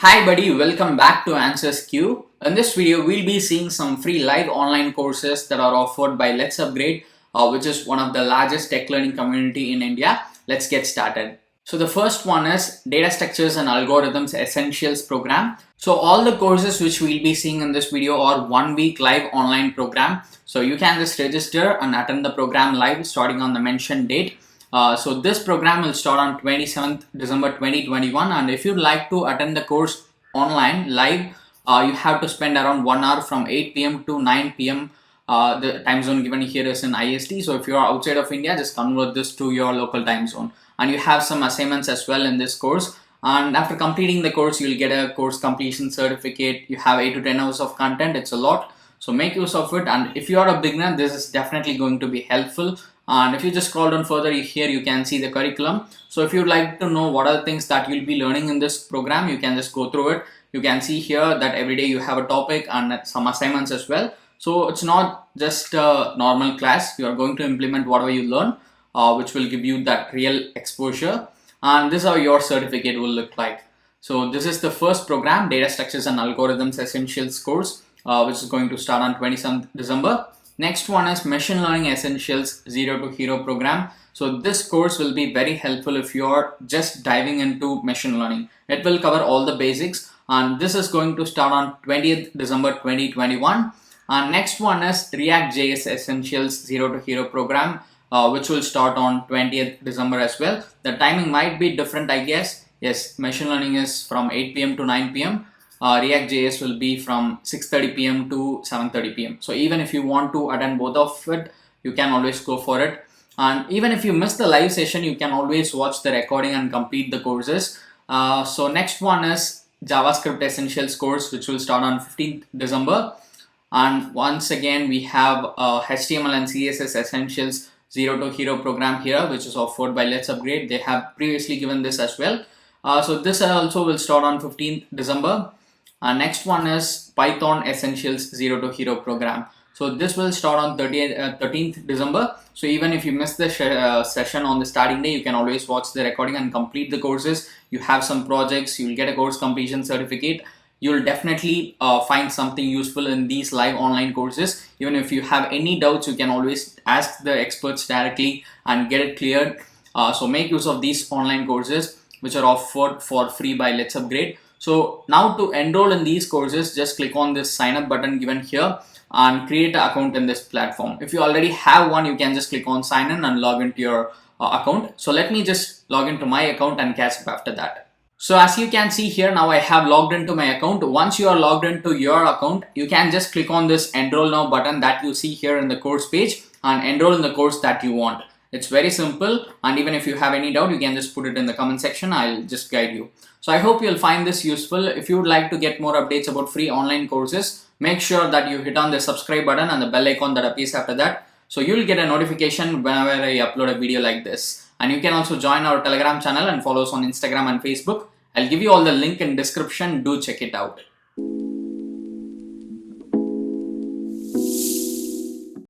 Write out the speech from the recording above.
Hi buddy, welcome back to answersQ. In this video, we'll be seeing some free live online courses that are offered by LetsUpgrade, which is one of the largest tech learning community in India. Let's get started. So the first one is Data Structures and Algorithms Essentials program. So all the courses which we'll be seeing in this video are 1 week live online program. So you can just register and attend the program live starting on the mentioned date. So this program will start on 27th December 2021, and if you'd like to attend the course online live, you have to spend around 1 hour from 8 p.m. to 9 p.m. The time zone given here is in IST. So if you are outside of India, just convert this to your local time zone. And you have some assignments as well in this course. And after completing the course, you'll get a course completion certificate. You have 8 to 10 hours of content. It's a lot. So make use of it. And if you are a beginner, this is definitely going to be helpful. And if you just scroll down further, here you can see the curriculum. So if you'd like to know what are the things that you'll be learning in this program, you can just go through it. You can see here that every day you have a topic and some assignments as well. So it's not just a normal class. You are going to implement whatever you learn, which will give you that real exposure. And this is how your certificate will look like. So this is the first program, Data Structures and Algorithms Essentials course, which is going to start on 27th December. Next one is Machine Learning Essentials Zero to Hero program. So this course will be very helpful if you're just diving into machine learning. It will cover all the basics, and this is going to start on 20th December 2021. And next one is React.js Essentials Zero to Hero program, which will start on 20th December as well. The timing might be different, I guess. Yes, machine learning is from 8 p.m. to 9 p.m. React.js will be from 6:30 p.m. to 7:30 p.m. So even if you want to attend both of it, you can always go for it. And even if you miss the live session, you can always watch the recording and complete the courses. So next one is JavaScript Essentials course, which will start on 15th December. And once again, we have HTML and CSS Essentials Zero to Hero program here, which is offered by LetsUpgrade. They have previously given this as well. So this also will start on 15th December. Next one is Python Essentials Zero to Hero program. So this will start on 13th December. So even if you miss the session on the starting day, you can always watch the recording and complete the courses. You have some projects, you'll get a course completion certificate. You'll definitely find something useful in these live online courses. Even if you have any doubts, you can always ask the experts directly and get it cleared. So make use of these online courses, which are offered for free by LetsUpgrade. So now to enroll in these courses, just click on this sign up button given here and create an account in this platform. If you already have one, you can just click on sign in and log into your account. So let me just log into my account and catch up after that. So as you can see here, now I have logged into my account. Once you are logged into your account, you can just click on this enroll now button that you see here in the course page and enroll in the course that you want. It's very simple, and even if you have any doubt, you can just put it in the comment section. I'll just guide you. So I hope you'll find this useful. If you would like to get more updates about free online courses, make sure that you hit on the subscribe button and the bell icon that appears after that. So you'll get a notification whenever I upload a video like this. And you can also join our Telegram channel and follow us on Instagram and Facebook. I'll give you all the link in description. Do check it out.